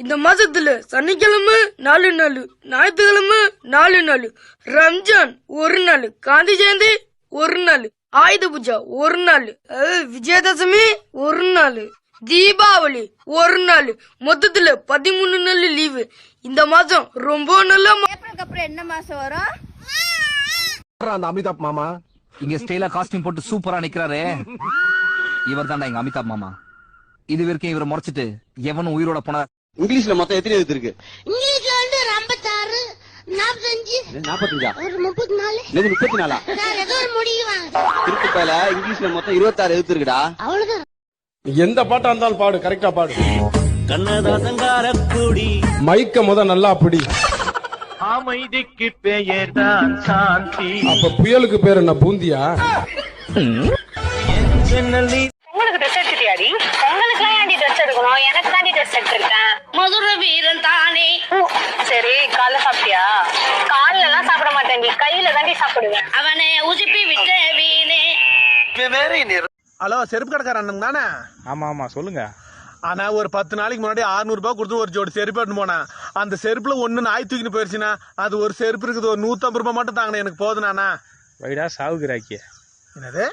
இந்த மாசத்துல சனிக்கிழமை 4 நாள், ஞாயிற்றுக்கிழமை 4 நாள், ரம்ஜான் 1 நாள், காந்தி ஜெயந்தி 1 நாள், ஆயுத பூஜா 1 நாள், விஜயதசமி 1 நாள், தீபாவளி 1 நாள், மொத்தத்துல 13 நாள் லீவு. இந்த மாசம் ரொம்ப நல்லா. அப்புறம் என்ன மாசம் வரும்? அந்த அமிதாப் மாமா இங்க ஸ்டைலா காஸ்டியூம் போட்டு சூப்பரா நிக்கிறாரே, இவர் தான்டா எங்க அமிதாப் மாமா. இது வரைக்கும் இவரை முறைச்சிட்டு எவனும் உயிரோட போன. இங்கிலீஷ்ல மொத்தம் எத்தனை எழுத்து இருக்கு? இங்கிலீஷ்ல வந்து 56, 45, 45 ஒரு 34. 34 சார் ஏதோ ஒரு முடிவாங்க. இருக்கு பேல. இங்கிலீஷ்ல மொத்தம் 26 எழுத்து இருக்குடா. அவ்வளவுதான். எந்த பாட்டா இருந்தாலும் பாடு, கரெக்டா பாடு. கண்ணதாசங்காரக்குடி மைக்க நல்லா அப்படி. அமைதிக்கு பெயர்தான் சாந்தி. அப்ப புயலுக்கு பேர் என்ன, பூந்தியா? உங்களுக்கு ட்ரெஸ் எடுத்துட்டியாடி? உங்களுக்கு ஏன்டி ட்ரெஸ் எடுக்கணும்? எனக்கு தாண்டி ட்ரெஸ் எடுத்திருக்கேன். மதுரை வீரன் தானே. சரி, காலைல சாப்பிட்டியா? காலைல எல்லாம் சாப்பிட மாட்டேன்டி, கையில தாண்டி சாப்பிடுவேன். அவனை உசுப்பி விட்ட வீணே. ஹலோ, செருப்பு கடைக்கார அண்ணன் தானே? ஆமா ஆமா, சொல்லுங்க. ஆனா ஒரு 10 நாளைக்கு முன்னாடி 600 ரூபாய் கொடுத்து ஒரு ஜோடி செருப்பு எடுத்து போனேன். அந்த செருப்புல ஒண்ணு நாய் தூக்கின்னு போயிருச்சுன்னா, அது ஒரு செருப்பு இருக்குது, ஒரு 150 ரூபாய் மட்டும் தாங்கண்ணே, எனக்கு போதுனாண்ணா. வைடா சாவுகிறாக்கிய. என்னது?